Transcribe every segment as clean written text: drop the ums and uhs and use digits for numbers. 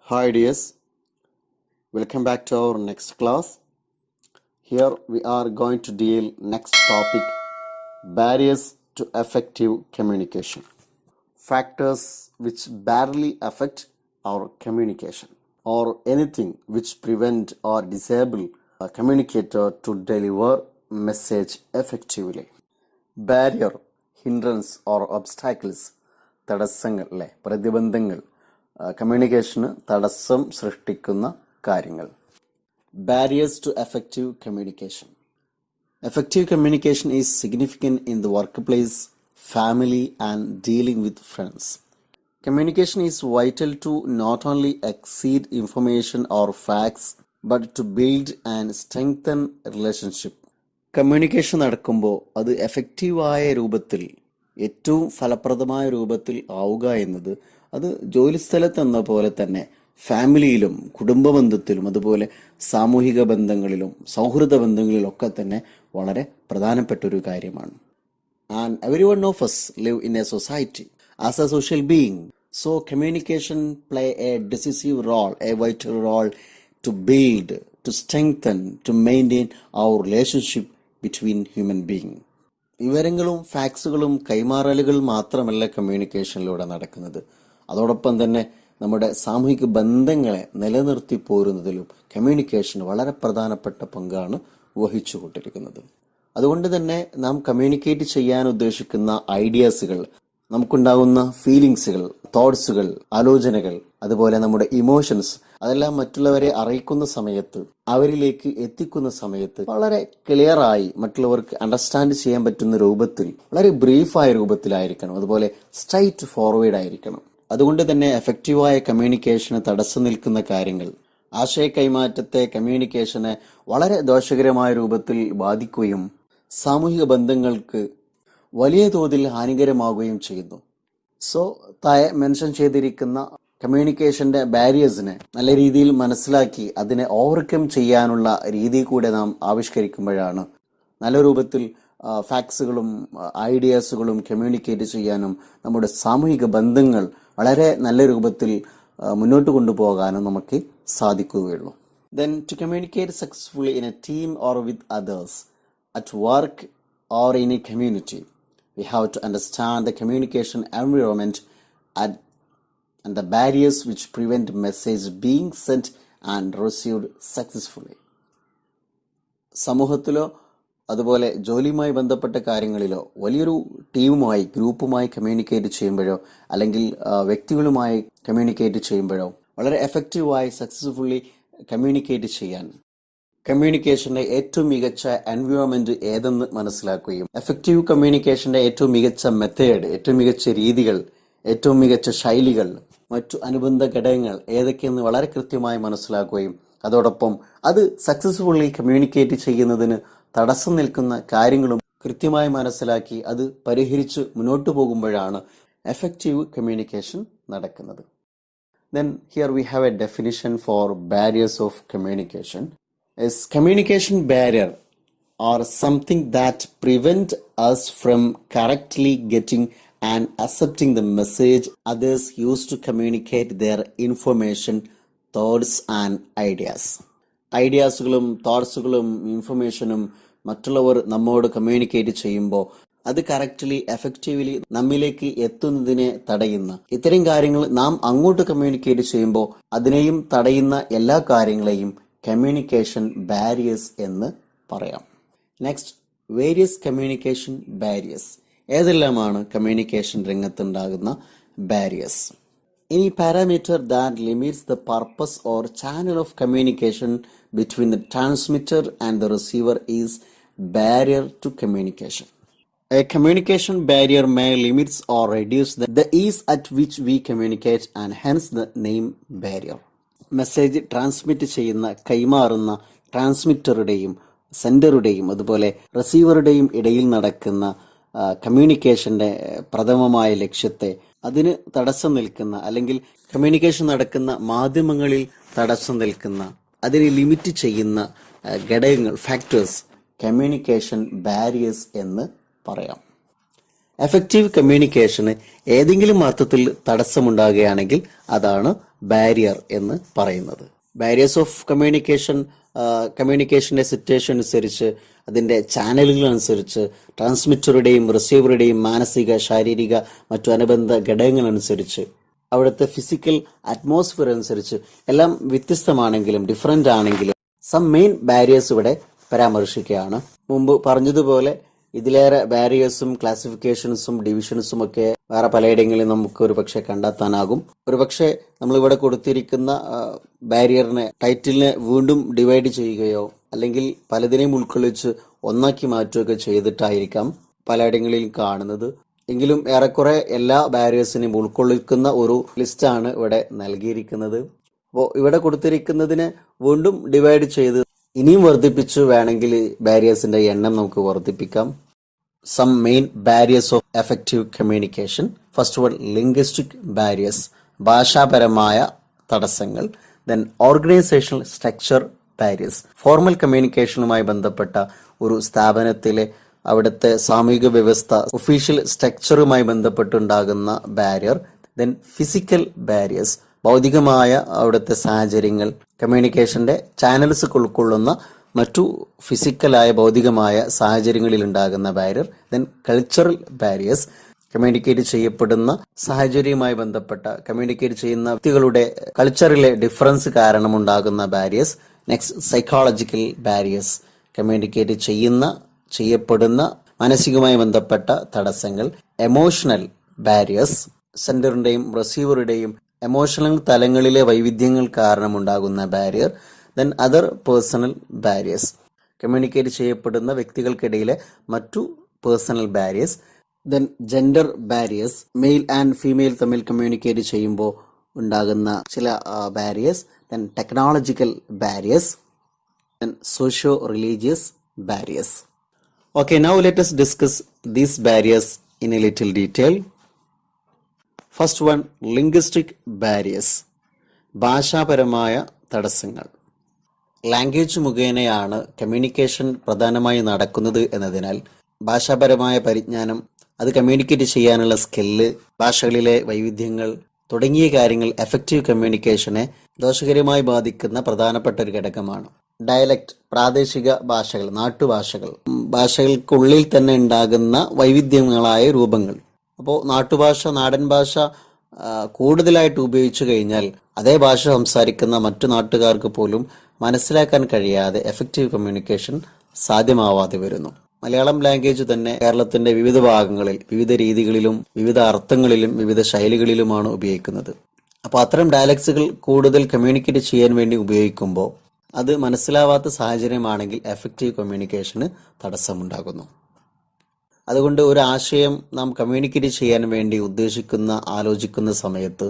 Hi dears, welcome back to our next class. Here we are going to deal next topic, barriers to effective communication. Factors which barely affect our communication or anything which prevent or disable a communicator to deliver message effectively. Barrier, hindrance or obstacles, തടസ്സങ്ങൾ അല്ലെ, പ്രതിബന്ധങ്ങൾ, കമ്മ്യൂണിക്കേഷന് തടസ്സം സൃഷ്ടിക്കുന്ന കാര്യങ്ങൾ. Barriers to effective communication. Effective communication is significant in the workplace, family, and dealing with friends. Communication is vital to not only exceed information or facts, but to build and strengthen relationship. Communication നടക്കുമ്പോൾ അത് എഫക്റ്റീവായ രൂപത്തിൽ, ഏറ്റവും ഫലപ്രദമായ രൂപത്തിൽ ആവുക എന്നത് അത് ജോലിസ്ഥലത്തെന്ന പോലെ തന്നെ ഫാമിലിയിലും കുടുംബ ബന്ധത്തിലും അതുപോലെ സാമൂഹിക ബന്ധങ്ങളിലും സൗഹൃദ ബന്ധങ്ങളിലൊക്കെ തന്നെ വളരെ പ്രധാനപ്പെട്ട ഒരു കാര്യമാണ്. And every one of us live in a society as a social being. So communication play a decisive role, a vital role to build, to strengthen, to maintain our relationship between human beings. വിവരങ്ങളും ഫാക്സുകളും കൈമാറലുകൾ മാത്രമല്ല കമ്മ്യൂണിക്കേഷനിലൂടെ നടക്കുന്നത്. അതോടൊപ്പം തന്നെ നമ്മുടെ സാമൂഹിക ബന്ധങ്ങളെ നിലനിർത്തി പോരുന്നതിലും communication വളരെ പ്രധാനപ്പെട്ട പങ്കാണ് വഹിച്ചുകൊണ്ടിരിക്കുന്നത്. അതുകൊണ്ട് തന്നെ നാം കമ്മ്യൂണിക്കേറ്റ് ചെയ്യാൻ ഉദ്ദേശിക്കുന്ന ഐഡിയാസുകൾ, നമുക്കുണ്ടാകുന്ന ഫീലിങ്സുകൾ, തോട്ട്സുകൾ, ആലോചനകൾ, അതുപോലെ നമ്മുടെ ഇമോഷൻസ്, അതെല്ലാം മറ്റുള്ളവരെ അറിയിക്കുന്ന സമയത്ത്, അവരിലേക്ക് എത്തിക്കുന്ന സമയത്ത് വളരെ ക്ലിയറായി മറ്റുള്ളവർക്ക് അണ്ടർസ്റ്റാൻഡ് ചെയ്യാൻ പറ്റുന്ന രൂപത്തിൽ, വളരെ ബ്രീഫായ രൂപത്തിലായിരിക്കണം. അതുപോലെ സ്ട്രൈറ്റ് ഫോർവേഡ് ആയിരിക്കണം. അതുകൊണ്ട് തന്നെ എഫക്റ്റീവായ കമ്മ്യൂണിക്കേഷന് തടസ്സം നിൽക്കുന്ന കാര്യങ്ങൾ, ആശയ കൈമാറ്റത്തെ, കമ്മ്യൂണിക്കേഷനെ വളരെ ദോഷകരമായ രൂപത്തിൽ ബാധിക്കുകയും സാമൂഹിക ബന്ധങ്ങൾക്ക് വലിയ തോതിൽ ഹാനികരമാവുകയും ചെയ്യുന്നു. സോ താഴെ മെൻഷൻ ചെയ്തിരിക്കുന്ന കമ്മ്യൂണിക്കേഷന്റെ ബാരിയേഴ്സിനെ നല്ല രീതിയിൽ മനസ്സിലാക്കി അതിനെ ഓവർകം ചെയ്യാനുള്ള രീതി കൂടെ നാം ആവിഷ്കരിക്കുമ്പോഴാണ് നല്ല രൂപത്തിൽ ഫാക്സുകളും ഐഡിയാസുകളും കമ്മ്യൂണിക്കേറ്റ് ചെയ്യാനും നമ്മുടെ സാമൂഹിക ബന്ധങ്ങൾ വളരെ നല്ല രൂപത്തിൽ മുന്നോട്ട് കൊണ്ടുപോകാനും നമുക്ക് സാധിക്കുകയുള്ളൂ. Then to communicate successfully in a team or with others, at work or in a community, we have to understand the communication environment and the barriers which prevent message being sent and received successfully. സമൂഹത്തിലോ അതുപോലെ ജോലിയുമായി ബന്ധപ്പെട്ട കാര്യങ്ങളിലോ വലിയൊരു ടീമുമായി, ഗ്രൂപ്പുമായി communicate ചെയ്യുമ്പോഴോ അല്ലെങ്കിൽ വ്യക്തികളുമായി communicate ചെയ്യുമ്പോഴോ വളരെ എഫക്റ്റീവായി സക്സസ്ഫുള്ളി കമ്മ്യൂണിക്കേറ്റ് ചെയ്യാൻ കമ്മ്യൂണിക്കേഷന്റെ ഏറ്റവും മികച്ച എൻവയോൺമെന്റ് ഏതെന്ന് മനസ്സിലാക്കുകയും എഫക്റ്റീവ് കമ്മ്യൂണിക്കേഷന്റെ ഏറ്റവും മികച്ച മെത്തേഡ്, ഏറ്റവും മികച്ച രീതികൾ, ഏറ്റവും മികച്ച ശൈലികൾ, മറ്റു അനുബന്ധ ഘടകങ്ങൾ ഏതൊക്കെയെന്ന് വളരെ കൃത്യമായി മനസ്സിലാക്കുകയും അതോടൊപ്പം അത് സക്സസ്ഫുള്ളി കമ്മ്യൂണിക്കേറ്റ് ചെയ്യുന്നതിന് തടസ്സം നിൽക്കുന്ന കാര്യങ്ങളും കൃത്യമായി മനസ്സിലാക്കി അത് പരിഹരിച്ച് മുന്നോട്ട് പോകുമ്പോഴാണ് എഫക്റ്റീവ് കമ്മ്യൂണിക്കേഷൻ നടക്കുന്നത്. Then here we have a definition for barriers of communication. Is communication barrier or something that prevent us from correctly getting and accepting the message others use to communicate their information, thoughts and ideas. ഐഡിയാസുകളും തോട്ട്സുകളും ഇൻഫർമേഷനും മറ്റുള്ളവർ നമ്മോട് communicate ചെയ്യുമ്പോൾ അത് correctly effectively നമ്മിലേക്ക് എത്തുന്നതിനെ തടയുന്ന ഇത്തരം കാര്യങ്ങൾ നാം അങ്ങോട്ട് കമ്മ്യൂണിക്കേറ്റ് ചെയ്യുമ്പോൾ അതിനെയും തടയുന്ന എല്ലാ കാര്യങ്ങളെയും കമ്മ്യൂണിക്കേഷൻ ബാരിയേഴ്സ് എന്ന് പറയാം. Next, various communication barriers. ഏതെല്ലാമാണ് കമ്മ്യൂണിക്കേഷൻ രംഗത്തുണ്ടാകുന്ന barriers? Any parameter that limits the purpose or channel of communication between the transmitter and the receiver is barrier to communication. A communication barrier may limit or reduce the ease at which we communicate and hence the name barrier. Message transmit ചെയ്യുന്ന, കൈമാറുന്ന ട്രാൻസ്മിറ്ററുടെയും സെൻഡറുടെയും അതുപോലെ റിസീവറുടെയും ഇടയിൽ നടക്കുന്ന കമ്മ്യൂണിക്കേഷന്റെ പ്രഥമമായ ലക്ഷ്യത്തെ, അതിന് തടസ്സം നിൽക്കുന്ന അല്ലെങ്കിൽ കമ്മ്യൂണിക്കേഷൻ നടക്കുന്ന മാധ്യമങ്ങളിൽ തടസ്സം നിൽക്കുന്ന, അതിനെ ലിമിറ്റ് ചെയ്യുന്ന ഘടകങ്ങൾ, ഫാക്ടേഴ്സ്, കമ്മ്യൂണിക്കേഷൻ ബാരിയേഴ്സ് എന്ന് പറയാം. എഫക്റ്റീവ് കമ്മ്യൂണിക്കേഷന് ഏതെങ്കിലും അർത്ഥത്തിൽ തടസ്സമുണ്ടാകുകയാണെങ്കിൽ അതാണ് ബാരിയർ എന്ന് പറയുന്നത്. ബാരിയേഴ്സ് ഓഫ് കമ്മ്യൂണിക്കേഷൻ്റെ സിറ്റുവേഷൻ അനുസരിച്ച്, അതിൻ്റെ ചാനലുകൾ അനുസരിച്ച്, ട്രാൻസ്മിറ്ററുടെയും റിസീവറുടെയും മാനസിക, ശാരീരിക, മറ്റു അനുബന്ധ ഘടകങ്ങളനുസരിച്ച്, അവിടുത്തെ ഫിസിക്കൽ അറ്റ്മോസ്ഫിയർ അനുസരിച്ച് എല്ലാം വ്യത്യസ്തമാണെങ്കിലും ഡിഫറൻ്റ് ആണെങ്കിലും സം മെയിൻ ബാരിയേഴ്സ് ഇവിടെ പരാമർശിക്കുകയാണ്. മുമ്പ് പറഞ്ഞതുപോലെ ഇതിലേറെ ബാരിയേഴ്സും ക്ലാസിഫിക്കേഷൻസും ഡിവിഷൻസും ഒക്കെ വേറെ പലയിടങ്ങളിലും നമുക്ക് ഒരുപക്ഷെ കണ്ടെത്താനാകും. ഒരുപക്ഷെ നമ്മളിവിടെ കൊടുത്തിരിക്കുന്ന ബാരിയറിനെ, ടൈറ്റിലിനെ വീണ്ടും ഡിവൈഡ് ചെയ്യുകയോ അല്ലെങ്കിൽ പലതിനെയും ഉൾക്കൊള്ളിച്ച് ഒന്നാക്കി മാറ്റുകയൊക്കെ ചെയ്തിട്ടായിരിക്കാം പലയിടങ്ങളിലും കാണുന്നത്. എങ്കിലും ഏറെക്കുറെ എല്ലാ ബാരിയേഴ്സിനെയും ഉൾക്കൊള്ളിക്കുന്ന ഒരു ലിസ്റ്റാണ് ഇവിടെ നൽകിയിരിക്കുന്നത്. അപ്പോൾ ഇവിടെ കൊടുത്തിരിക്കുന്നതിനെ വീണ്ടും ഡിവൈഡ് ചെയ്ത് ഇനിയും വർദ്ധിപ്പിച്ചു വേണമെങ്കിൽ ബാരിയേഴ്സിന്റെ എണ്ണം നമുക്ക് വർദ്ധിപ്പിക്കാം. Some main barriers of effective communication. First one, linguistic barriers, ഭാഷാപരമായ തടസ്സങ്ങൾ. Then organisational structure barriers, formal കമ്മ്യൂണിക്കേഷനുമായി ബന്ധപ്പെട്ട ഒരു സ്ഥാപനത്തിലെ അവിടുത്തെ സാമൂഹിക വ്യവസ്ഥ, ഒഫീഷ്യൽ സ്ട്രക്ചറുമായി ബന്ധപ്പെട്ടുണ്ടാകുന്ന ബാരിയർ. ദെൻ ഫിസിക്കൽ ബാരിയേഴ്സ്, ഭൗതികമായ അവിടുത്തെ സാഹചര്യങ്ങൾ, കമ്മ്യൂണിക്കേഷന്റെ ചാനൽസ് ഉൾക്കൊള്ളുന്ന മറ്റു ഫിസിക്കലായ ഭൗതികമായ സാഹചര്യങ്ങളിൽ ഉണ്ടാകുന്ന barrier. Then cultural barriers, communicate ചെയ്യപ്പെടുന്ന സാഹചര്യവുമായി ബന്ധപ്പെട്ട, കമ്മ്യൂണിക്കേറ്റ് ചെയ്യുന്ന വ്യക്തികളുടെ കൾച്ചറിലെ ഡിഫറൻസ് കാരണമുണ്ടാകുന്ന barriers. Next, psychological barriers, communicate ചെയ്യപ്പെടുന്ന മാനസികമായി ബന്ധപ്പെട്ട തടസ്സങ്ങൾ. എമോഷണൽ ബാരിയേഴ്സ്, സെൻഡറിന്റെയും റിസീവറുടെയും എമോഷണൽ തലങ്ങളിലെ വൈവിധ്യങ്ങൾ കാരണമുണ്ടാകുന്ന barrier. Then other personal barriers, communicate ചെയ്യപ്പെടുന്ന വ്യക്തികൾക്കിടയിലെ മറ്റു personal barriers. Then gender barriers, male and female തമ്മിൽ കമ്മ്യൂണിക്കേറ്റ് ചെയ്യുമ്പോൾ ഉണ്ടാകുന്ന ചില barriers. Then technological barriers. Then socio religious barriers. Okay, now let us discuss these barriers in a little detail. First one, linguistic barriers, ഭാഷാപരമായ തടസ്സങ്ങൾ. Language മുഖേനയാണ് communication പ്രധാനമായി നടക്കുന്നത് എന്നതിനാൽ ഭാഷാപരമായ പരിജ്ഞാനം, അത് കമ്മ്യൂണിക്കേറ്റ് ചെയ്യാനുള്ള സ്കില്ല്, ഭാഷകളിലെ വൈവിധ്യങ്ങൾ തുടങ്ങിയ കാര്യങ്ങൾ എഫക്റ്റീവ് കമ്മ്യൂണിക്കേഷനെ ദോഷകരമായി ബാധിക്കുന്ന പ്രധാനപ്പെട്ട ഒരു ഘടകമാണ്. ഡയലക്റ്റ്, പ്രാദേശിക ഭാഷകൾ, നാട്ടുഭാഷകൾ, ഭാഷകൾക്കുള്ളിൽ തന്നെ ഉണ്ടാകുന്ന വൈവിധ്യങ്ങളായ രൂപങ്ങൾ. അപ്പോൾ നാട്ടുഭാഷ, നാടൻ ഭാഷ കൂടുതലായിട്ട് ഉപയോഗിച്ചു കഴിഞ്ഞാൽ അതേ ഭാഷ സംസാരിക്കുന്ന മറ്റു നാട്ടുകാർക്ക് പോലും മനസ്സിലാക്കാൻ കഴിയാതെ എഫക്റ്റീവ് കമ്മ്യൂണിക്കേഷൻ സാധ്യമാവാതെ വരുന്നു. മലയാളം ലാംഗ്വേജ് തന്നെ കേരളത്തിന്റെ വിവിധ ഭാഗങ്ങളിൽ വിവിധ രീതികളിലും വിവിധ അർത്ഥങ്ങളിലും വിവിധ ശൈലികളിലുമാണ് ഉപയോഗിക്കുന്നത്. അപ്പോൾ അത്തരം ഡയലക്ട്സുകൾ കൂടുതൽ കമ്മ്യൂണിക്കേറ്റ് ചെയ്യാൻ വേണ്ടി ഉപയോഗിക്കുമ്പോൾ അത് മനസ്സിലാവാത്ത സാഹചര്യമാണെങ്കിൽ എഫക്റ്റീവ് കമ്മ്യൂണിക്കേഷന് തടസ്സമുണ്ടാകുന്നു. അതുകൊണ്ട് ഒരു ആശയം നാം കമ്മ്യൂണിക്കേറ്റ് ചെയ്യാൻ വേണ്ടി ആലോചിക്കുന്ന സമയത്ത്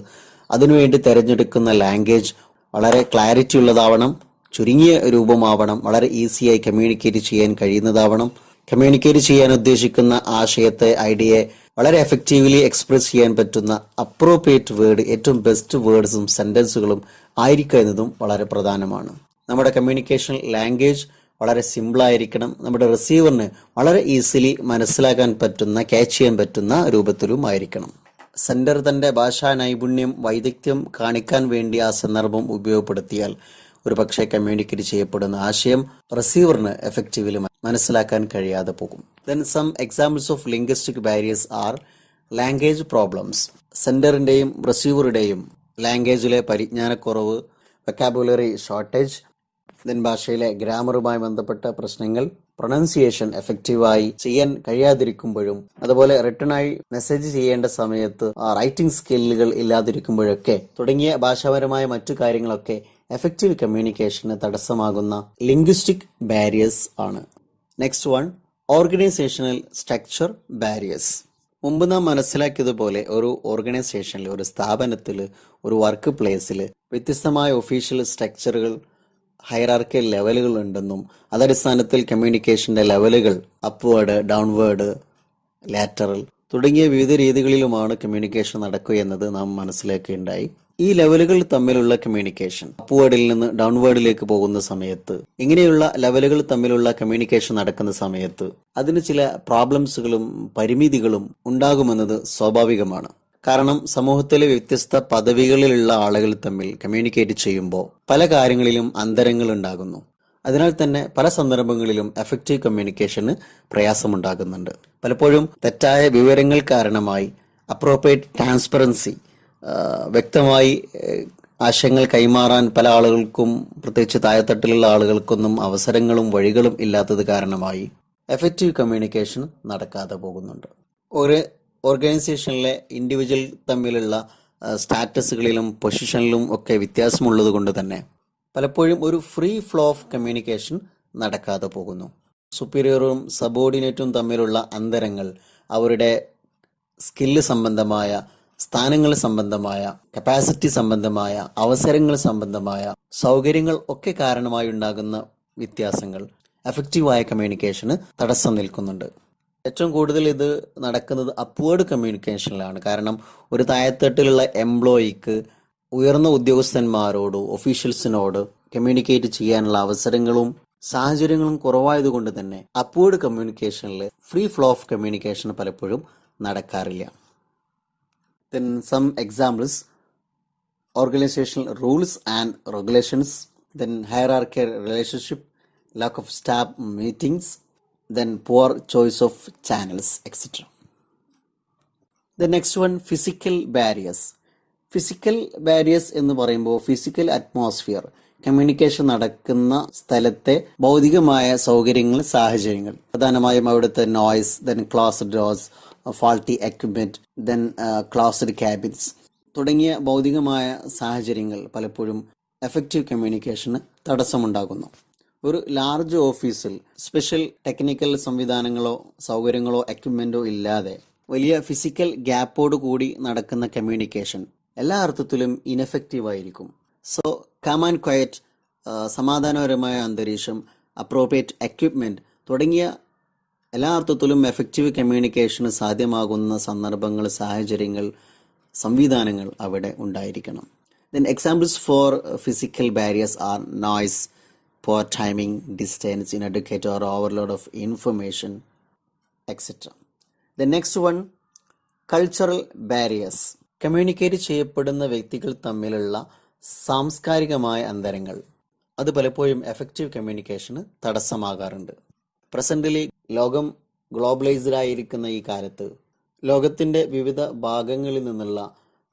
അതിനുവേണ്ടി തിരഞ്ഞെടുക്കുന്ന ലാംഗ്വേജ് വളരെ ക്ലാരിറ്റി ഉള്ളതാവണം, ചുരുങ്ങിയ രൂപമാവണം, വളരെ ഈസിയായി കമ്മ്യൂണിക്കേറ്റ് ചെയ്യാൻ കഴിയുന്നതാവണം. കമ്മ്യൂണിക്കേറ്റ് ചെയ്യാൻ ഉദ്ദേശിക്കുന്ന ആശയത്തെ, ഐഡിയയെ വളരെ എഫക്റ്റീവ്ലി എക്സ്പ്രസ് ചെയ്യാൻ പറ്റുന്ന അപ്രോപ്രിയേറ്റ് വേർഡ്, ഏറ്റവും ബെസ്റ്റ് വേർഡ്സും സെന്റൻസുകളും ആയിരിക്കുക എന്നതും വളരെ പ്രധാനമാണ്. നമ്മുടെ കമ്മ്യൂണിക്കേഷൻ ലാംഗ്വേജ് വളരെ സിമ്പിളായിരിക്കണം. നമ്മുടെ റിസീവറിന് വളരെ ഈസിലി മനസ്സിലാക്കാൻ പറ്റുന്ന, ക്യാച്ച് ചെയ്യാൻ പറ്റുന്ന രൂപത്തിലും ആയിരിക്കണം. സെൻഡർ തന്റെ ഭാഷാ നൈപുണ്യം, വൈദഗ്ധ്യം കാണിക്കാൻ വേണ്ടി ആ സന്ദർഭം ഉപയോഗപ്പെടുത്തിയാൽ ഒരു പക്ഷേ കമ്മ്യൂണിക്കേറ്റ് ചെയ്യപ്പെടുന്ന ആശയം റിസീവറിന് എഫക്റ്റീവ്ലി മനസ്സിലാക്കാൻ കഴിയാതെ പോകും. Then some examples of linguistic barriers are language problems. സെൻഡറിന്റെയും റിസീവറുടെയും ലാംഗ്വേജിലെ പരിജ്ഞാനക്കുറവ്, വൊക്കാബുലറി ഷോർട്ടേജ്, ദെൻ ഭാഷയിലെ ഗ്രാമറുമായി ബന്ധപ്പെട്ട പ്രശ്നങ്ങൾ, പ്രൊനൗൺസിയേഷൻ എഫക്റ്റീവായി ചെയ്യാൻ കഴിയാതിരിക്കുമ്പോഴും അതുപോലെ റിട്ടേണായി മെസ്സേജ് ചെയ്യേണ്ട സമയത്ത് റൈറ്റിംഗ് സ്കില്ലുകൾ ഇല്ലാതിരിക്കുമ്പോഴൊക്കെ തുടങ്ങിയ ഭാഷാപരമായ മറ്റു കാര്യങ്ങളൊക്കെ എഫക്റ്റീവ് കമ്മ്യൂണിക്കേഷന് തടസ്സമാകുന്ന ലിംഗ്വിസ്റ്റിക് ബാരിയേഴ്സ് ആണ്. Next one, organisational structure barriers. മുമ്പ് നാം മനസ്സിലാക്കിയതുപോലെ ഒരു ഓർഗനൈസേഷനിൽ, ഒരു സ്ഥാപനത്തിൽ, ഒരു വർക്ക് പ്ലേസിൽ വ്യത്യസ്തമായ ഒഫീഷ്യൽ സ്ട്രക്ചറുകൾ, ഹൈറാർക്കിയൽ ലെവലുകൾ ഉണ്ടെന്നും അതടിസ്ഥാനത്തിൽ കമ്മ്യൂണിക്കേഷന്റെ ലെവലുകൾ അപ്വേർഡ്, ഡൗൺവേർഡ്, ലാറ്ററൽ തുടങ്ങിയ വിവിധ രീതികളിലുമാണ് കമ്മ്യൂണിക്കേഷൻ നടക്കുക എന്നത് നാം മനസ്സിലാക്കുകയുണ്ടായി. ഈ ലെവലുകൾ തമ്മിലുള്ള കമ്മ്യൂണിക്കേഷൻ അപ്വേർഡിൽ നിന്ന് ഡൗൺവേർഡിലേക്ക് പോകുന്ന സമയത്ത്, ഇങ്ങനെയുള്ള ലെവലുകൾ തമ്മിലുള്ള കമ്മ്യൂണിക്കേഷൻ നടക്കുന്ന സമയത്ത് അതിന് ചില പ്രോബ്ലംസുകളും പരിമിതികളും ഉണ്ടാകുമെന്നത് സ്വാഭാവികമാണ്. കാരണം സമൂഹത്തിലെ വ്യത്യസ്ത പദവികളിലുള്ള ആളുകൾ തമ്മിൽ കമ്മ്യൂണിക്കേറ്റ് ചെയ്യുമ്പോൾ പല കാര്യങ്ങളിലും അന്തരങ്ങൾ ഉണ്ടാകുന്നു. അതിനാൽ തന്നെ പല സന്ദർഭങ്ങളിലും എഫക്റ്റീവ് കമ്മ്യൂണിക്കേഷന് പ്രയാസമുണ്ടാകുന്നുണ്ട്. പലപ്പോഴും തെറ്റായ വിവരങ്ങൾ കാരണമായി അപ്രോപ്രിയേറ്റ് ട്രാൻസ്പെറൻസി, വ്യക്തമായി ആശയങ്ങൾ കൈമാറാൻ പല ആളുകൾക്കും, പ്രത്യേകിച്ച് താഴെത്തട്ടിലുള്ള ആളുകൾക്കൊന്നും അവസരങ്ങളും വഴികളും ഇല്ലാത്തത് കാരണമായി എഫക്റ്റീവ് കമ്മ്യൂണിക്കേഷൻ നടക്കാതെ പോകുന്നുണ്ട്. ഒരു ഓർഗനൈസേഷനിലെ ഇൻഡിവിജ്വൽ തമ്മിലുള്ള സ്റ്റാറ്റസുകളിലും പൊസിഷനിലും ഒക്കെ വ്യത്യാസമുള്ളത് കൊണ്ട് തന്നെ പലപ്പോഴും ഒരു ഫ്രീ ഫ്ലോ ഓഫ് കമ്മ്യൂണിക്കേഷൻ നടക്കാതെ പോകുന്നു. സുപ്പീരിയറും സബോർഡിനേറ്റും തമ്മിലുള്ള അന്തരങ്ങൾ അവരുടെ സ്കില്ല് സംബന്ധമായ, സ്ഥാനങ്ങൾ സംബന്ധമായ, കപ്പാസിറ്റി സംബന്ധമായ, അവസരങ്ങൾ സംബന്ധമായ, സൗകര്യങ്ങൾ ഒക്കെ കാരണമായി ഉണ്ടാകുന്ന വ്യത്യാസങ്ങൾ എഫക്റ്റീവായ കമ്മ്യൂണിക്കേഷന് തടസ്സം നിൽക്കുന്നുണ്ട്. ഏറ്റവും കൂടുതൽ ഇത് നടക്കുന്നത് അപ്വേർഡ് കമ്മ്യൂണിക്കേഷനിലാണ്. കാരണം ഒരു താഴെത്തട്ടിലുള്ള എംപ്ലോയിക്ക് ഉയർന്ന ഉദ്യോഗസ്ഥന്മാരോട്, ഒഫീഷ്യൽസിനോട് കമ്മ്യൂണിക്കേറ്റ് ചെയ്യാനുള്ള അവസരങ്ങളും സാഹചര്യങ്ങളും കുറവായതുകൊണ്ട് തന്നെ അപ്വേർഡ് കമ്മ്യൂണിക്കേഷനിൽ ഫ്രീ ഫ്ലോ ഓഫ് കമ്മ്യൂണിക്കേഷൻ പലപ്പോഴും നടക്കാറില്ല. Then some examples: organizational rules and regulations, then hierarchical relationship, lack of staff meetings, then poor choice of channels, etc. The next one, physical barriers. Physical barriers എന്ന് പറയുമ്പോൾ physical atmosphere, communication നടക്കുന്ന സ്ഥലത്തെ ഭൗതികമായ സൗകര്യങ്ങൾ, സാഹചര്യങ്ങൾ, പ്രധാനമായും അവിടുത്തെ noise, then closed doors, faulty equipment, then closed cabins തുടങ്ങിയ ഭൗതികമായ സാഹചര്യങ്ങൾ പലപ്പോഴും എഫക്റ്റീവ് കമ്മ്യൂണിക്കേഷന് തടസ്സമുണ്ടാകുന്നു. ഒരു ലാർജ് ഓഫീസിൽ സ്പെഷ്യൽ ടെക്നിക്കൽ സംവിധാനങ്ങളോ സൗകര്യങ്ങളോ എക്യുപ്മെന്റോ ഇല്ലാതെ വലിയ ഫിസിക്കൽ ഗ്യാപ്പോട് കൂടി നടക്കുന്ന കമ്മ്യൂണിക്കേഷൻ എല്ലാ അർത്ഥത്തിലും ഇനെഫക്റ്റീവ് ആയിരിക്കും. സോ കാം ആൻഡ് ക്വയറ്റ്, സമാധാനപരമായ അന്തരീക്ഷം, അപ്രോപ്രിയേറ്റ് എക്യുപ്മെന്റ് തുടങ്ങിയ എല്ലാ അർത്ഥത്തിലും എഫക്റ്റീവ് കമ്മ്യൂണിക്കേഷന് സാധ്യമാകുന്ന സന്ദർഭങ്ങൾ, സാഹചര്യങ്ങൾ, സംവിധാനങ്ങൾ അവിടെ ഉണ്ടായിരിക്കണം. Then examples for physical barriers R noise, poor timing, distance, inadequate or overload of information, etc. The next one, cultural barriers. Communicate ചെയ്യപ്പെടുന്ന വ്യക്തികൾ തമ്മിലുള്ള സാംസ്കാരികമായ അന്തരങ്ങൾ, അത് പലപ്പോഴും എഫക്റ്റീവ് കമ്മ്യൂണിക്കേഷന് തടസ്സമാകാറുണ്ട്. പ്രസന്റിലി ലോകം ഗ്ലോബലൈസ്ഡ് ആയിരിക്കുന്ന ഈ കാലത്ത് ലോകത്തിൻ്റെ വിവിധ ഭാഗങ്ങളിൽ നിന്നുള്ള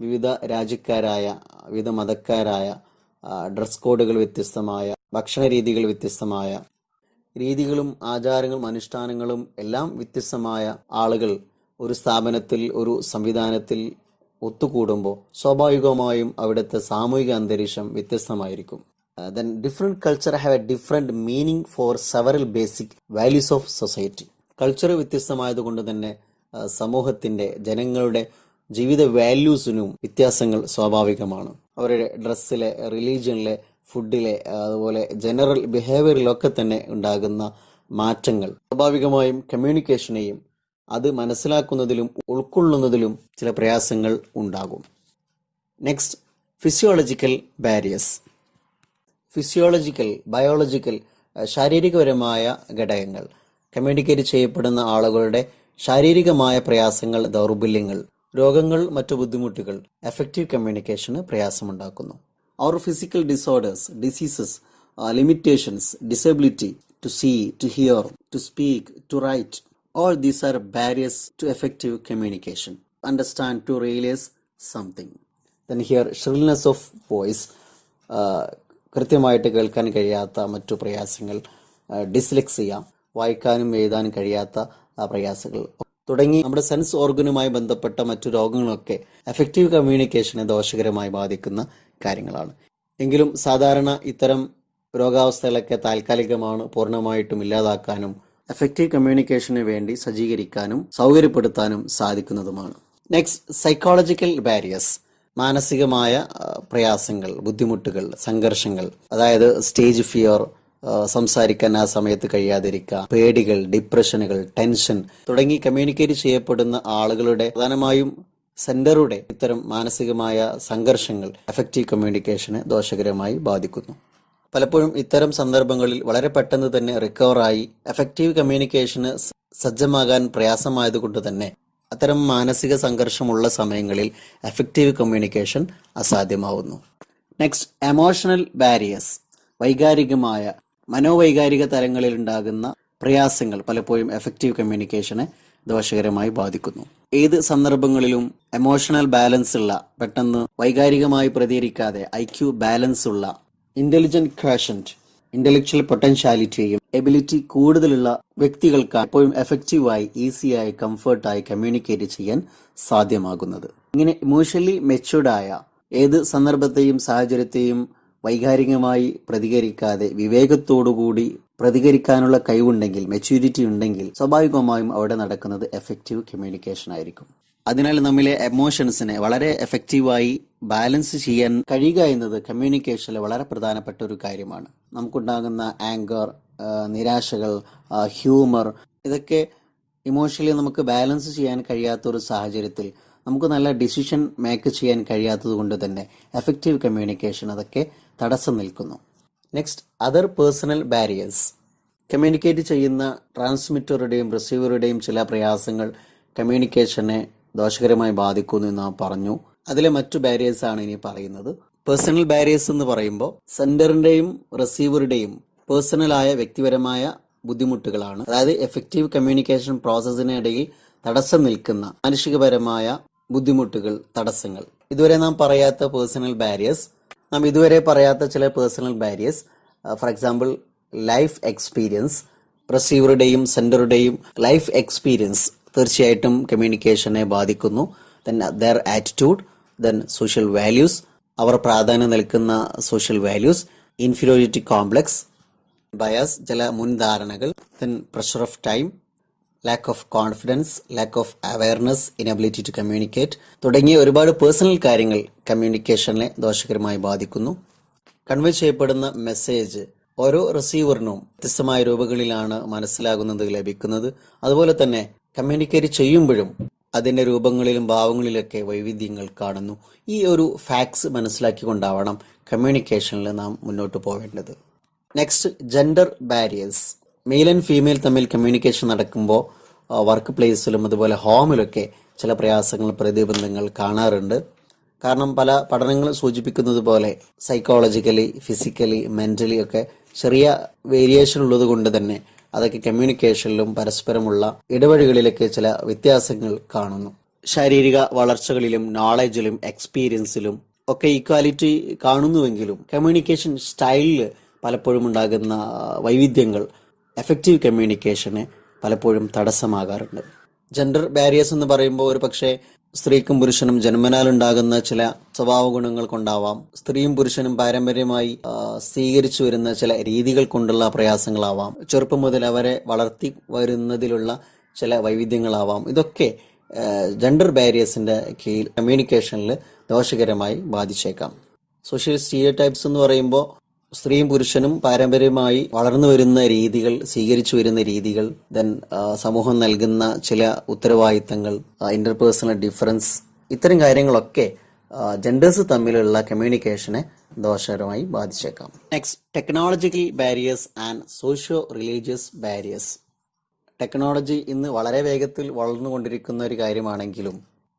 വിവിധ രാജ്യക്കാരായ, വിവിധ മതക്കാരായ, ഡ്രസ് കോഡുകൾ വ്യത്യസ്തമായ, ഭക്ഷണ രീതികൾ വ്യത്യസ്തമായ, രീതികളും ആചാരങ്ങളും അനുഷ്ഠാനങ്ങളും എല്ലാം വ്യത്യസ്തമായ ആളുകൾ ഒരു സ്ഥാപനത്തിൽ, ഒരു സംവിധാനത്തിൽ ഒത്തുകൂടുമ്പോൾ സ്വാഭാവികമായും അവിടുത്തെ സാമൂഹിക അന്തരീക്ഷം വ്യത്യസ്തമായിരിക്കും. Then different culture have a different meaning for several basic values of society. Culture വ്യത്യസ്തമായതുകൊണ്ട് തന്നെ സമൂഹത്തിന്റെ, ജനങ്ങളുടെ ജീവിത വാല്യൂസിനും വ്യത്യാസങ്ങൾ സ്വാഭാവികമാണ്. അവരുടെ ഡ്രസ്സിലെ, റിലീജിയനിലെ, ഫുഡിലെ, അതുപോലെ ജനറൽ ബിഹേവിയറിലൊക്കെ തന്നെ ഉണ്ടാകുന്ന മാറ്റങ്ങൾ സ്വാഭാവികമായും കമ്മ്യൂണിക്കേഷനെയും അത് മനസ്സിലാക്കുന്നതിലും ഉൾക്കൊള്ളുന്നതിലും ചില പ്രയാസങ്ങൾ ഉണ്ടാകും. Next, physiological barriers. Physiological, biological, ശാരീരികപരമായ ഘടകങ്ങൾ, കമ്മ്യൂണിക്കേറ്റ് ചെയ്യപ്പെടുന്ന ആളുകളുടെ ശാരീരികമായ പ്രയാസങ്ങൾ, ദൗർബല്യങ്ങൾ, രോഗങ്ങൾ, മറ്റു ബുദ്ധിമുട്ടുകൾ എഫക്റ്റീവ് കമ്മ്യൂണിക്കേഷന് പ്രയാസമുണ്ടാക്കുന്നു. Our physical disorders, diseases, limitations, disability to see, to hear, to speak, to write, all these are barriers to effective communication. Understand, to realize something. Then here, shrillness of voice, കൃത്യമായിട്ട് കേൾക്കാൻ കഴിയാത്ത മറ്റു പ്രയാസങ്ങൾ, dyslexia, വായിക്കാനും എഴുതാനും കഴിയാത്ത പ്രയാസങ്ങൾ തുടങ്ങി നമ്മുടെ സെൻസ് ഓർഗനുമായി ബന്ധപ്പെട്ട മറ്റു രോഗങ്ങളൊക്കെ എഫക്റ്റീവ് കമ്മ്യൂണിക്കേഷനെ ദോഷകരമായി ബാധിക്കുന്ന കാര്യങ്ങളാണ്. എങ്കിലും സാധാരണ ഇത്തരം രോഗാവസ്ഥകളൊക്കെ താൽക്കാലികമാണ്, പൂർണ്ണമായിട്ടും ഇല്ലാതാക്കാനും എഫക്റ്റീവ് കമ്മ്യൂണിക്കേഷന് വേണ്ടി സജ്ജീകരിക്കാനും സൗകര്യപ്പെടുത്താനും സാധിക്കുന്നതുമാണ്. Next, psychological barriers. മാനസികമായ പ്രയാസങ്ങൾ, ബുദ്ധിമുട്ടുകൾ, സംഘർഷങ്ങൾ, അതായത് സ്റ്റേജ് ഫിയർ, സംസാരിക്കാൻ ആ സമയത്ത് കഴിയാതിരിക്കുക, പേടികൾ, ഡിപ്രഷനുകൾ, ടെൻഷൻ തുടങ്ങി കമ്മ്യൂണിക്കേറ്റ് ചെയ്യപ്പെടുന്ന ആളുകളുടെ, പ്രധാനമായും സെന്ററുടെ ഇത്തരം മാനസികമായ സംഘർഷങ്ങൾ എഫക്റ്റീവ് കമ്മ്യൂണിക്കേഷനെ ദോഷകരമായി ബാധിക്കുന്നു. പലപ്പോഴും ഇത്തരം സന്ദർഭങ്ങളിൽ വളരെ പെട്ടെന്ന് തന്നെ റിക്കവറായി എഫക്റ്റീവ് കമ്മ്യൂണിക്കേഷന് സജ്ജമാകാൻ പ്രയാസമായതുകൊണ്ട് തന്നെ അത്തരം മാനസിക സംഘർഷമുള്ള സമയങ്ങളിൽ എഫക്റ്റീവ് കമ്മ്യൂണിക്കേഷൻ അസാധ്യമാവുന്നു. Next, emotional barriers. വൈകാരികമായ മനോവൈകാരിക തലങ്ങളിൽ ഉണ്ടാകുന്ന പ്രയാസങ്ങൾ പലപ്പോഴും എഫക്റ്റീവ് കമ്മ്യൂണിക്കേഷനെ ദോഷകരമായി ബാധിക്കുന്നു. ഏത് സന്ദർഭങ്ങളിലും എമോഷണൽ ബാലൻസ് ഉള്ള, പെട്ടെന്ന് വൈകാരികമായി പ്രതികരിക്കാതെ IQ ബാലൻസ് ഉള്ള, ഇന്റലിജന്റ് ക്വഷന്റ്, ഇന്റലക്ച്വൽ പൊട്ടൻഷ്യാലിറ്റിയും എബിലിറ്റി കൂടുതലുള്ള വ്യക്തികൾക്ക് എപ്പോഴും എഫക്റ്റീവായി, ഈസിയായി, കംഫർട്ടായി കമ്മ്യൂണിക്കേറ്റ് ചെയ്യാൻ സാധ്യമാകുന്നത്. ഇങ്ങനെ ഇമോഷണലി മെച്യൂർഡായ, ഏത് സന്ദർഭത്തെയും സാഹചര്യത്തെയും വൈകാരികമായി പ്രതികരിക്കാതെ വിവേകത്തോടുകൂടി പ്രതികരിക്കാനുള്ള കഴിവുണ്ടെങ്കിൽ, മെച്യൂരിറ്റി ഉണ്ടെങ്കിൽ, സ്വാഭാവികമായും അവിടെ നടക്കുന്നത് എഫക്റ്റീവ് കമ്മ്യൂണിക്കേഷൻ ആയിരിക്കും. അതിനാൽ നമ്മിലെ എമോഷൻസിനെ വളരെ എഫക്റ്റീവായി ബാലൻസ് ചെയ്യാൻ കഴിയുക എന്നത് കമ്മ്യൂണിക്കേഷനിൽ വളരെ പ്രധാനപ്പെട്ട ഒരു കാര്യമാണ്. നമുക്കുണ്ടാകുന്ന ആങ്കർ, നിരാശകൾ, ഹ്യൂമർ, ഇതൊക്കെ ഇമോഷണലി നമുക്ക് ബാലൻസ് ചെയ്യാൻ കഴിയാത്ത ഒരു സാഹചര്യത്തിൽ നമുക്ക് നല്ല ഡിസിഷൻ മേക്ക് ചെയ്യാൻ കഴിയാത്തത് കൊണ്ട് തന്നെ എഫക്റ്റീവ് കമ്മ്യൂണിക്കേഷൻ അതൊക്കെ തടസ്സം നിൽക്കുന്നു. Next, other personal barriers. Communicate ചെയ്യുന്ന ട്രാൻസ്മിറ്ററുടെയും റിസീവറുടെയും ചില പ്രയാസങ്ങൾ കമ്മ്യൂണിക്കേഷനെ ദോഷകരമായി ബാധിക്കുന്നു എന്ന് നാം പറഞ്ഞു. അതിലെ മറ്റു ബാരിയേഴ്സ് ആണ് ഇനി പറയുന്നത്. പേഴ്സണൽ ബാരിയേഴ്സ് എന്ന് പറയുമ്പോൾ സെൻഡറിന്റെയും റിസീവറുടെയും പേഴ്സണലായ വ്യക്തിപരമായ ബുദ്ധിമുട്ടുകളാണ്. അതായത് എഫക്റ്റീവ് കമ്മ്യൂണിക്കേഷൻ പ്രോസസ്സിനിടയിൽ തടസ്സം നിൽക്കുന്ന മാനുഷികപരമായ ബുദ്ധിമുട്ടുകൾ, തടസ്സങ്ങൾ. ഇതുവരെ നാം പറയാത്ത പേഴ്സണൽ ബാരിയേഴ്സ്, നാം ഇതുവരെ പറയാത്ത ചില personal barriers, for example life experience. റിസീവറുടെയും സെൻഡറുടെയും ലൈഫ് എക്സ്പീരിയൻസ് തീർച്ചയായിട്ടും കമ്മ്യൂണിക്കേഷനെ ബാധിക്കുന്നു. Then their attitude, then social values, അവർ പ്രാധാന്യം നൽകുന്ന social values, inferiority complex, bias, ചില മുൻധാരണകൾ, then pressure of time, lack of confidence, lack of awareness, inability to communicate തുടങ്ങിയ ഒരുപാട് പേഴ്സണൽ കാര്യങ്ങൾ കമ്മ്യൂണിക്കേഷനെ ദോഷകരമായി ബാധിക്കുന്നു. കൺവേ ചെയ്യപ്പെടുന്ന മെസ്സേജ് ഓരോ റിസീവറിനും വ്യത്യസ്തമായ രൂപങ്ങളിലാണ് മനസ്സിലാകുന്നത്, ലഭിക്കുന്നത്. അതുപോലെ തന്നെ കമ്മ്യൂണിക്കേറ്റ് ചെയ്യുമ്പോഴും അതിൻ്റെ രൂപങ്ങളിലും ഭാവങ്ങളിലൊക്കെ വൈവിധ്യങ്ങൾ കാണുന്നു. ഈ ഒരു ഫാക്ട്സ് മനസ്സിലാക്കിക്കൊണ്ടാവണം കമ്മ്യൂണിക്കേഷനിൽ നാം മുന്നോട്ട് പോവേണ്ടത്. Next, gender barriers. Male and female തമ്മിൽ കമ്മ്യൂണിക്കേഷൻ നടക്കുമ്പോൾ വർക്ക് പ്ലേസിലും അതുപോലെ ഹോമിലൊക്കെ ചില പ്രയാസങ്ങൾ, പ്രതിബന്ധങ്ങൾ കാണാറുണ്ട്. കാരണം പല പഠനങ്ങൾ സൂചിപ്പിക്കുന്നത് പോലെ സൈക്കോളജിക്കലി, ഫിസിക്കലി, മെന്റലി ഒക്കെ ചെറിയ വേരിയേഷൻ ഉള്ളത് കൊണ്ട് തന്നെ അതൊക്കെ കമ്മ്യൂണിക്കേഷനിലും പരസ്പരമുള്ള ഇടവഴികളിലൊക്കെ ചില വ്യത്യാസങ്ങൾ കാണുന്നു. ശാരീരിക വളർച്ചകളിലും നോളജിലും എക്സ്പീരിയൻസിലും ഒക്കെ ഈക്വാലിറ്റി കാണുന്നുവെങ്കിലും കമ്മ്യൂണിക്കേഷൻ സ്റ്റൈലിൽ പലപ്പോഴും ഉണ്ടാകുന്ന വൈവിധ്യങ്ങൾ എഫക്റ്റീവ് കമ്മ്യൂണിക്കേഷന് പലപ്പോഴും തടസ്സമാകാറുണ്ട്. ജെൻഡർ ബാരിയേഴ്സ് എന്ന് പറയുമ്പോൾ ഒരു പക്ഷേ സ്ത്രീക്കും പുരുഷനും ജന്മനാൽ ഉണ്ടാകുന്ന ചില സ്വഭാവ ഗുണങ്ങൾ കൊണ്ടാവാം, സ്ത്രീയും പുരുഷനും പാരമ്പര്യമായി സ്വീകരിച്ചു വരുന്ന ചില രീതികൾ കൊണ്ടുള്ള പ്രയാസങ്ങളാവാം, ചെറുപ്പം മുതൽ അവരെ വളർത്തി വരുന്നതിലുള്ള ചില വൈവിധ്യങ്ങളാവാം. ഇതൊക്കെ ജെൻഡർ ബാരിയേഴ്സിന്റെ കീഴിൽ കമ്മ്യൂണിക്കേഷനിൽ ദോഷകരമായി ബാധിച്ചേക്കാം. സോഷ്യൽ സ്റ്റീരിയോടൈപ്സ് എന്ന് പറയുമ്പോൾ സ്ത്രീയും പുരുഷനും പാരമ്പര്യമായി വളർന്നു വരുന്ന രീതികൾ, സ്വീകരിച്ചു വരുന്ന രീതികൾ, ദെൻ സമൂഹം നൽകുന്ന ചില ഉത്തരവാദിത്തങ്ങൾ, ഇന്റർപേഴ്സണൽ ഡിഫറൻസ്, ഇത്തരം കാര്യങ്ങളൊക്കെ ജെൻഡേഴ്സ് തമ്മിലുള്ള കമ്മ്യൂണിക്കേഷനെ ദോഷകരമായി ബാധിച്ചേക്കാം. Next, technological barriers and socio religious barriers. Technology ഇന്ന് വളരെ വേഗത്തിൽ വളർന്നുകൊണ്ടിരിക്കുന്ന ഒരു കാര്യമാണെങ്കിലും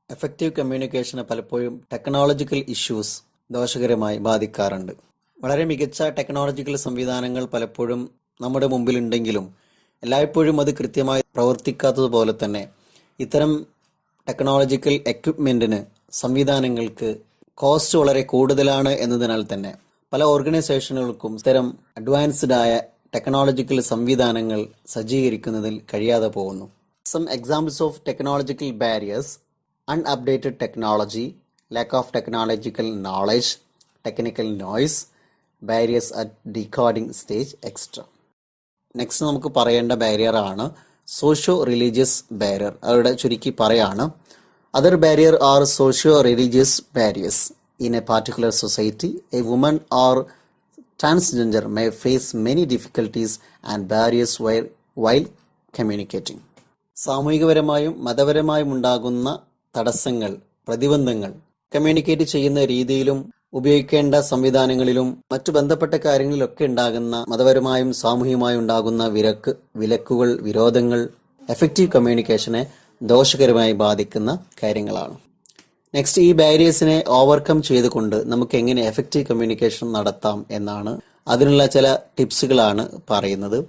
എഫക്റ്റീവ് കമ്മ്യൂണിക്കേഷനെ പലപ്പോഴും ടെക്നോളജിക്കൽ ഇഷ്യൂസ് ദോഷകരമായി ബാധിക്കാറുണ്ട്. വളരെ മികച്ച ടെക്നോളജിക്കൽ സംവിധാനങ്ങൾ പലപ്പോഴും നമ്മുടെ മുമ്പിലുണ്ടെങ്കിലും എല്ലായ്പ്പോഴും അത് കൃത്യമായി പ്രവർത്തിക്കാത്തതുപോലെ തന്നെ ഇത്തരം ടെക്നോളജിക്കൽ എക്വിപ്മെന്റിന്, സംവിധാനങ്ങൾക്ക് കോസ്റ്റ് വളരെ കൂടുതലാണ് എന്നതിനാൽ തന്നെ പല ഓർഗനൈസേഷനുകൾക്കും ഇത്തരം അഡ്വാൻസ്ഡ് ആയ ടെക്നോളജിക്കൽ സംവിധാനങ്ങൾ സജ്ജീകരിക്കുന്നതിൽ കഴിയാതെ പോകുന്നു. Some examples of technological barriers: unupdated technology, lack of technological knowledge, technical noise, barriers at decoding stage, etc. Next നമുക്ക് പറയേണ്ട ബാരിയർ ആണ് സോഷ്യോ റിലീജിയസ് ബാരിയർ. അവരുടെ ചുരുക്കി പറയാണ്: other barrier are socio religious barriers. In a particular society, a woman or transgender may face many difficulties and barriers while communicating. സാമൂഹികപരമായും മതപരമായും ഉണ്ടാകുന്ന തടസ്സങ്ങൾ, പ്രതിബന്ധങ്ങൾ കമ്മ്യൂണിക്കേറ്റ് ചെയ്യുന്ന രീതിയിലും ഉപയോഗിക്കേണ്ട സംവിധാനങ്ങളിലും മറ്റു ബന്ധപ്പെട്ട കാര്യങ്ങളിലൊക്കെ ഉണ്ടാകുന്ന മതപരമായും സാമൂഹികമായും ഉണ്ടാകുന്ന വിലക്കുകൾ, വിരോധങ്ങൾ എഫക്റ്റീവ് കമ്മ്യൂണിക്കേഷനെ ദോഷകരമായി ബാധിക്കുന്ന കാര്യങ്ങളാണ്. നെക്സ്റ്റ്, ഈ ബാരിയേഴ്സിനെ ഓവർകം ചെയ്തുകൊണ്ട് നമുക്ക് എങ്ങനെ എഫക്റ്റീവ് കമ്മ്യൂണിക്കേഷൻ നടത്താം എന്നാണ്. അതിനുള്ള ചില ടിപ്സുകളാണ് പറയുന്നത്.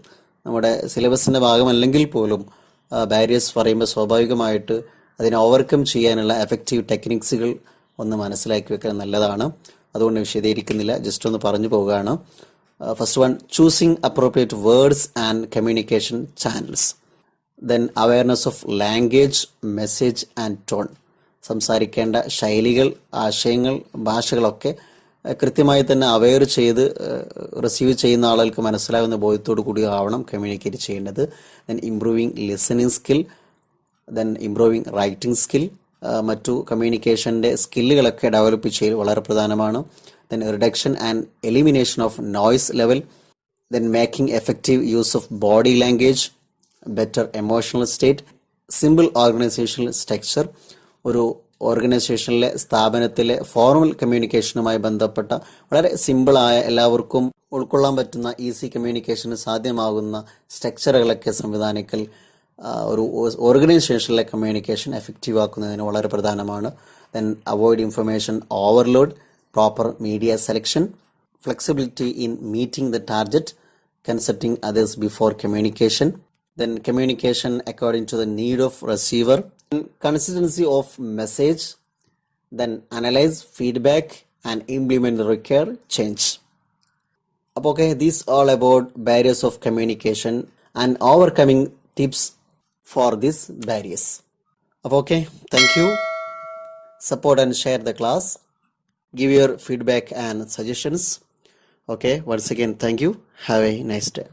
നമ്മുടെ സിലബസിൻ്റെ ഭാഗമല്ലെങ്കിൽ പോലും ബാരിയേഴ്സ് പറയുമ്പോൾ സ്വാഭാവികമായിട്ട് അതിനെ ഓവർകം ചെയ്യാനുള്ള എഫക്റ്റീവ് ടെക്നിക്സുകൾ ഒന്ന് മനസ്സിലാക്കി വെക്കാൻ നല്ലതാണ്. അതുകൊണ്ട് വിശദീകരിക്കുന്നില്ല, ജസ്റ്റ് ഒന്ന് പറഞ്ഞു പോവുകയാണ്. First one, choosing appropriate words and communication channels. Then awareness of language, message and tone. സംസാരിക്കേണ്ട ശൈലികൾ, ആശയങ്ങൾ, ഭാഷകളൊക്കെ കൃത്യമായി തന്നെ അവെയർ ചെയ്ത് റിസീവ് ചെയ്യുന്ന ആളുകൾക്ക് മനസ്സിലാവുന്ന ബോധ്യത്തോടു കൂടി ആവണം കമ്മ്യൂണിക്കേറ്റ് ചെയ്യേണ്ടത്. Then improving listening skill, then improving writing skill. മറ്റു കമ്മ്യൂണിക്കേഷൻ്റെ സ്കില്ലുകളൊക്കെ ഡെവലപ്പ് ചെയ്യൽ വളരെ പ്രധാനമാണ്. Then reduction and elimination of noise level. Then making effective use of body language, better emotional state, simple organisational structure. ഒരു ഓർഗനൈസേഷനിലെ, സ്ഥാപനത്തിലെ ഫോർമൽ കമ്മ്യൂണിക്കേഷനുമായി ബന്ധപ്പെട്ട വളരെ സിമ്പിളായ, എല്ലാവർക്കും ഉൾക്കൊള്ളാൻ പറ്റുന്ന, ഈസി കമ്മ്യൂണിക്കേഷന് സാധ്യമാകുന്ന സ്ട്രക്ചറുകളൊക്കെ സംവിധാനിക്കൽ ഒരു ഓർഗനൈസേഷനിലെ കമ്മ്യൂണിക്കേഷൻ എഫക്റ്റീവ് ആക്കുന്നതിന് വളരെ പ്രധാനമാണ്. Then avoid information overload, proper media selection, flexibility in meeting the target, consulting others before communication. Then communication according to the need of receiver, consistency of message, then analyze feedback and implement the required change. Okay, these all about barriers of communication and overcoming tips for these barriers. Okay, thank you. Support and share the class. Give your feedback and suggestions. Okay, once again, thank you. Have a nice day.